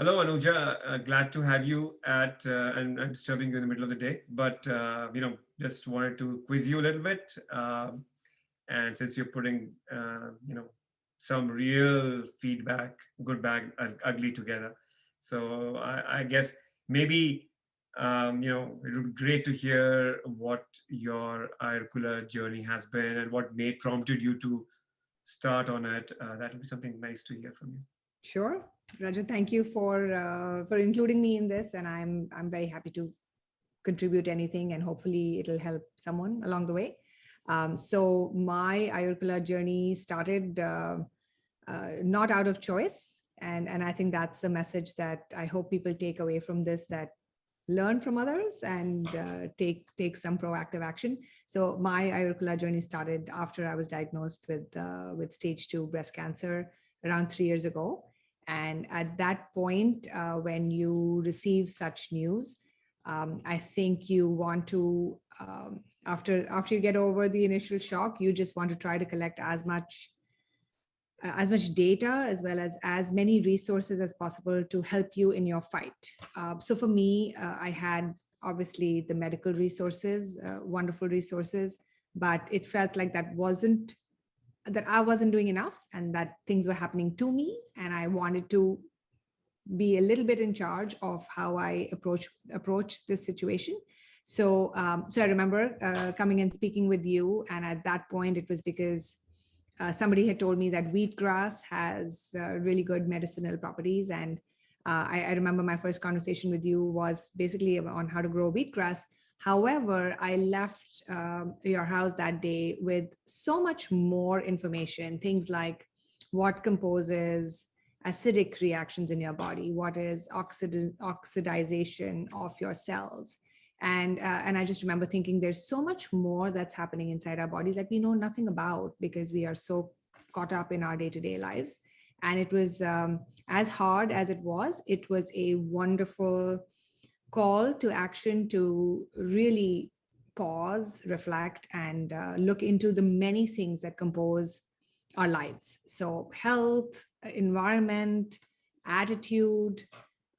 Hello, Anuja. Glad to have you at, and I'm disturbing you in the middle of the day, but just wanted to quiz you a little bit. And since you're putting, some real feedback, good, bad, ugly together, so I guess maybe, it would be great to hear what your Ayurkula journey has been and what made prompted you to start on it. That would be something nice to hear from you. Sure, Raja. Thank you for including me in this, and I'm very happy to contribute anything, and hopefully it'll help someone along the way. So my Ayurkula journey started not out of choice, and I think that's the message that I hope people take away from this, that learn from others and take some proactive action. So my Ayurkula journey started after I was diagnosed with stage 2 breast cancer around 3 years ago. And at that point, when you receive such news, I think you want to, after you get over the initial shock, you just want to try to collect as much data as well as many resources as possible to help you in your fight. So for me, I had obviously the medical resources, wonderful resources, but it felt like that I wasn't doing enough, and that things were happening to me, and I wanted to be a little bit in charge of how I approach this situation. So I remember coming and speaking with you, and at that point it was because somebody had told me that wheatgrass has really good medicinal properties, and I remember my first conversation with you was basically on how to grow wheatgrass. However, I left your house that day with so much more information, things like what composes acidic reactions in your body, what is oxidization of your cells. And I just remember thinking there's so much more that's happening inside our body that we know nothing about because we are so caught up in our day-to-day lives. And it was as hard as it was a wonderful call to action to really pause, reflect, and look into the many things that compose our lives. So health, environment, attitude,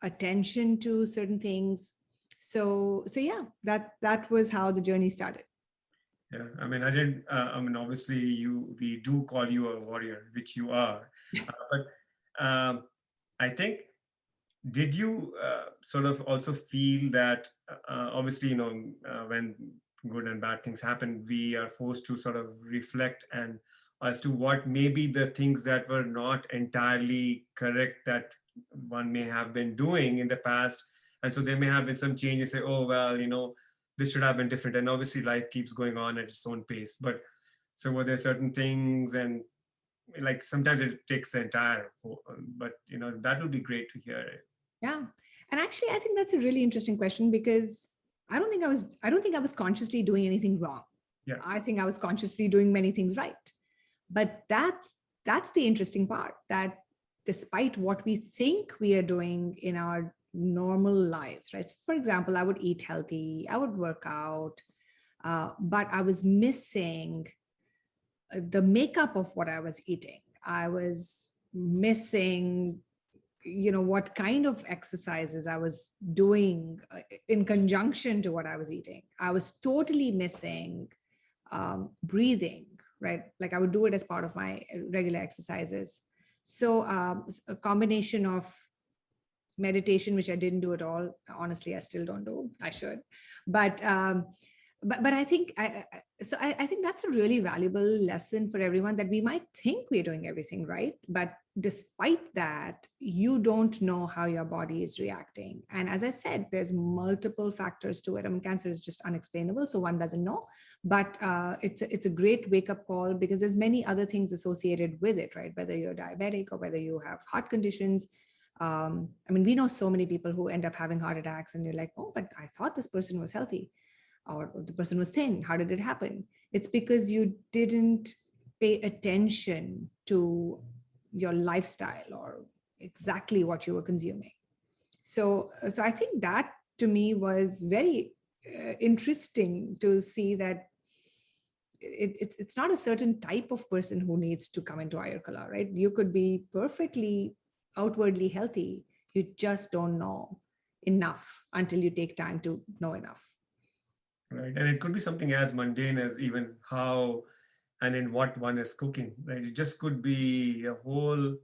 attention to certain things. So yeah, that was how the journey started. Yeah, I mean, obviously, we do call you a warrior, which you are. But I think, did you sort of also feel that, obviously, when good and bad things happen, we are forced to sort of reflect and as to what maybe the things that were not entirely correct that one may have been doing in the past. And so there may have been some changes, say, oh, well, this should have been different. And obviously life keeps going on at its own pace. But so were there certain things, and like sometimes it takes the entire whole, but that would be great to hear it. Yeah. And actually, I think that's a really interesting question because I don't think I was consciously doing anything wrong. Yeah. I think I was consciously doing many things right. But that's the interesting part, that despite what we think we are doing in our normal lives, right? For example, I would eat healthy, I would work out, but I was missing the makeup of what I was eating. I was missing what kind of exercises I was doing in conjunction to what I was eating. I was totally missing breathing, right? Like I would do it as part of my regular exercises. So a combination of meditation, which I didn't do at all. Honestly, I still don't do. I should, but I think I think that's a really valuable lesson for everyone, that we might think we're doing everything right, but despite that, you don't know how your body is reacting. And as I said, there's multiple factors to it. I mean, cancer is just unexplainable, so one doesn't know. But it's a great wake-up call because there's many other things associated with it, right? Whether you're diabetic or whether you have heart conditions. I mean, we know so many people who end up having heart attacks, and you're like, oh, but I thought this person was healthy, or the person was thin. How did it happen? It's because you didn't pay attention to your lifestyle or exactly what you were consuming. So I think that to me was very interesting to see that it's not a certain type of person who needs to come into Ayurkula, right? You could be perfectly outwardly healthy, You just don't know enough until you take time to know enough. Right. And it could be something as mundane as even how and in what one is cooking, right? It just could be a whole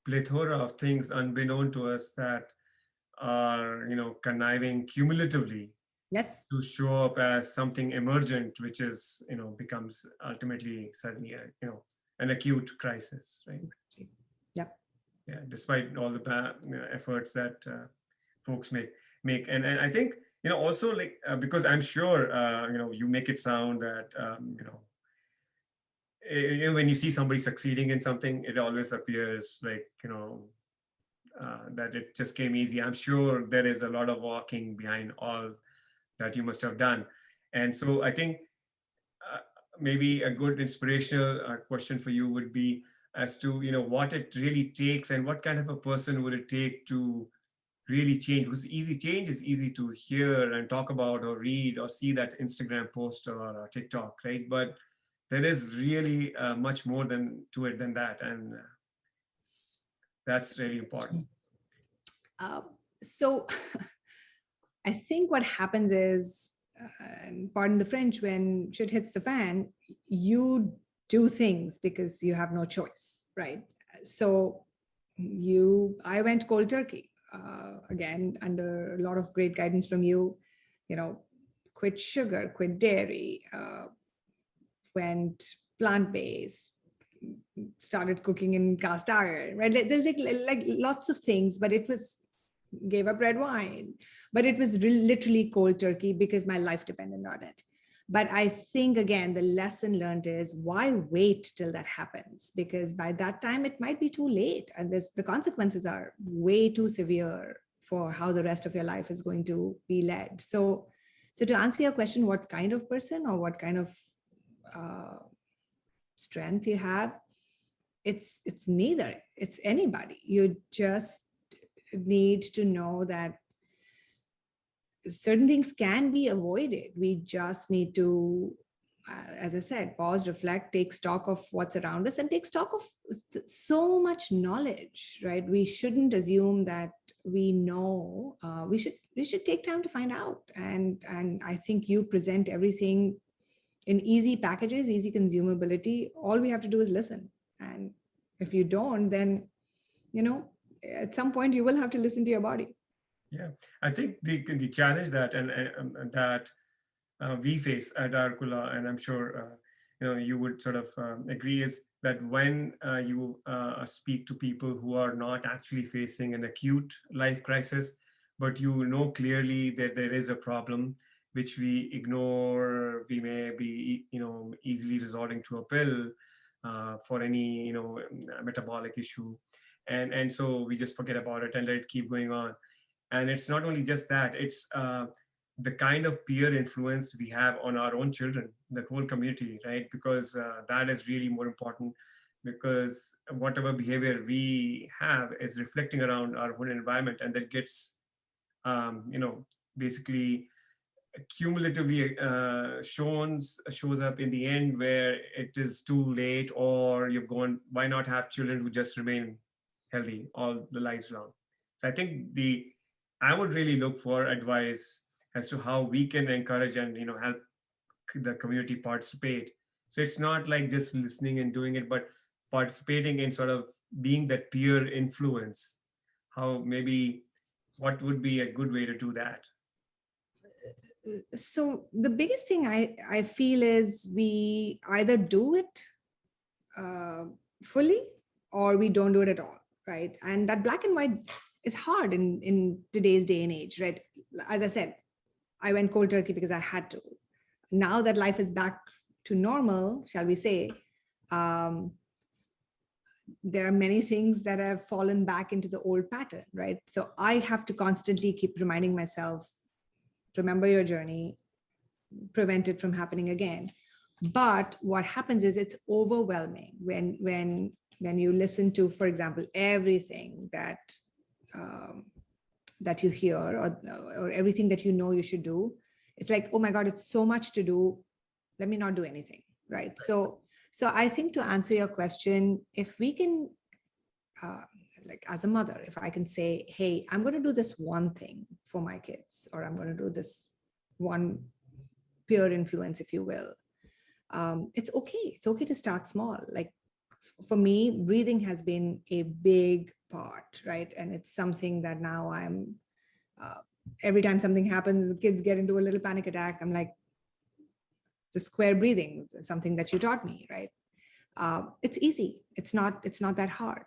plethora of things unbeknown to us that are, conniving cumulatively Yes. to show up as something emergent, which is, becomes ultimately suddenly, an acute crisis, right? Yeah. Yeah, despite all the efforts that folks make, and I think also like because I'm sure you make it sound that when you see somebody succeeding in something, it always appears like that it just came easy. I'm sure there is a lot of walking behind all that you must have done, and so I think uh, maybe a good inspirational question for you would be as to what it really takes and what kind of a person would it take to really change, because easy change is easy to hear and talk about or read or see that Instagram post or TikTok, right? But there is really much more than to it than that, and that's really important. Uh, so I think what happens is, pardon the French, when shit hits the fan, you do things because you have no choice, right? So I went cold turkey, again, under a lot of great guidance from you, quit sugar, quit dairy, went plant-based, started cooking in cast iron, right? There's like lots of things, but it was, gave up red wine, but it was literally cold turkey because my life depended on it. But I think, again, the lesson learned is, why wait till that happens? Because by that time it might be too late, and the consequences are way too severe for how the rest of your life is going to be led. So to answer your question, what kind of person or what kind of uh, strength you have, it's neither. It's anybody. You just need to know that certain things can be avoided. We just need to, as I said, pause, reflect, take stock of what's around us, and take stock of so much knowledge, right? We shouldn't assume that we know. We should take time to find out. And I think you present everything in easy packages, easy consumability. All we have to do is listen. And if you don't, then at some point you will have to listen to your body. Yeah, I think the challenge that that we face at Ayurkula, and I'm sure you would sort of agree, is that when you speak to people who are not actually facing an acute life crisis, but clearly that there is a problem which we ignore. We may be easily resorting to a pill for any metabolic issue, and so we just forget about it and let it keep going on. And it's not only just that, it's the kind of peer influence we have on our own children, the whole community, right? Because that is really more important, because whatever behavior we have is reflecting around our whole environment, and that gets basically cumulatively shows up in the end where it is too late, or you've gone, why not have children who just remain healthy all the lives long? So I think I would really look for advice as to how we can encourage and help the community participate. So it's not like just listening and doing it, but participating in sort of being that peer influence. How maybe what would be a good way to do that? So the biggest thing I feel is, we either do it fully or we don't do it at all, right? And that black and white is hard in today's day and age, right? As I said, I went cold turkey because I had to. Now that life is back to normal, shall we say, um, there are many things that have fallen back into the old pattern, right? So I have to constantly keep reminding myself, remember your journey, prevent it from happening again. But what happens is, it's overwhelming when you listen to, for example, everything that that you hear, or everything that you should do. It's like, oh my God, it's so much to do. Let me not do anything, right? So I think, to answer your question, if we can, like as a mother, if I can say, hey, I'm going to do this one thing for my kids, or I'm going to do this one peer influence, if you will, it's okay. It's okay to start small. Like for me, breathing has been a big part, right? And it's something that now uh, every time something happens, the kids get into a little panic attack. I'm like, the square breathing, something that you taught me, right? It's easy. It's not that hard.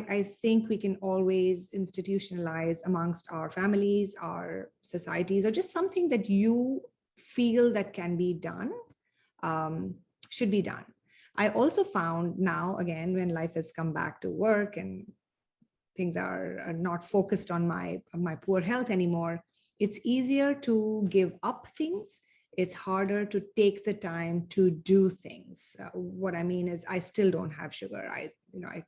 I think we can always institutionalize amongst our families, our societies, or just something that you feel that can be done, should be done. I also found now, again, when life has come back to work and things are not focused on my poor health anymore, it's easier to give up things. It's harder to take the time to do things. What I mean is, I still don't have sugar. I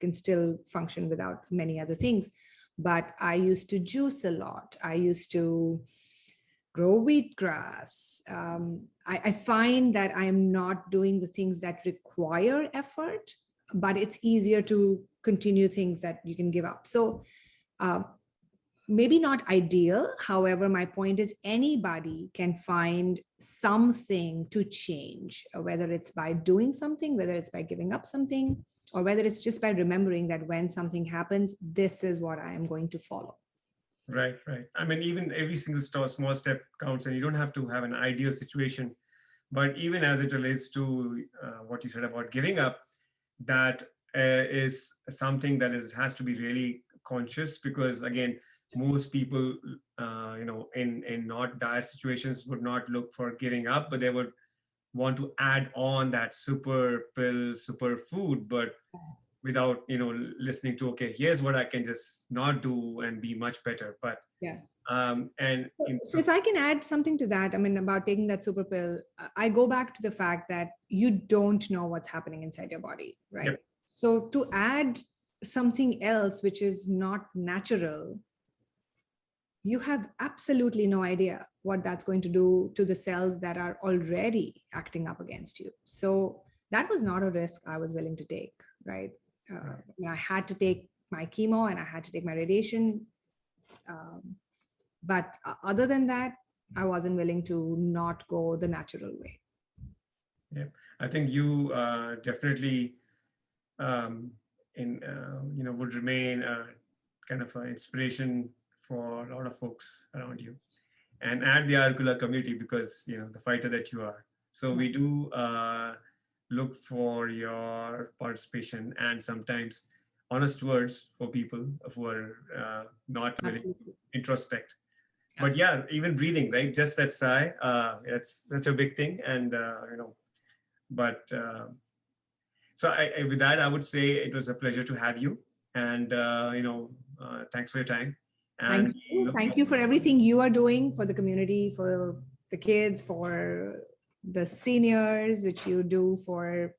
can still function without many other things, but I used to juice a lot. I used to grow wheatgrass. I find that I'm not doing the things that require effort, but it's easier to continue things that you can give up. So maybe not ideal. However, my point is, anybody can find something to change, whether it's by doing something, whether it's by giving up something, or whether it's just by remembering that when something happens, this is what I am going to follow. Right, right. I mean, even every single small step counts, and you don't have to have an ideal situation. But even as it relates to what you said about giving up, that is something that has to be really conscious, because again, most people, in not dire situations would not look for giving up, but they would want to add on that super pill, super food, but without listening to, okay, here's what I can just not do and be much better. But Yeah. and So if I can add something to that, I mean, about taking that super pill, I go back to the fact that you don't know what's happening inside your body, right? Yep. So to add something else which is not natural, you have absolutely no idea what that's going to do to the cells that are already acting up against you. So that was not a risk I was willing to take, right? I had to take my chemo and I had to take my radiation. But other than that, I wasn't willing to not go the natural way. Yeah, I think you definitely would remain kind of an inspiration for a lot of folks around you, and at the Ayurkula community, because the fighter that you are. So we do look for your participation and sometimes honest words for people who are not willing Absolutely. to introspect. But yeah, even breathing, right? Just that sigh. It's such a big thing, and but so with that, I would say it was a pleasure to have you, and thanks for your time. And Thank you for everything you are doing for the community, for the kids, for the seniors, which you do for,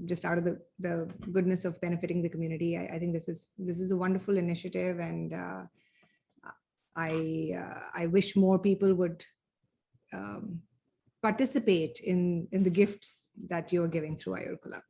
just out of the goodness of benefiting the community. I think this is a wonderful initiative, and I wish more people would participate in the gifts that you're giving through Ayurkula.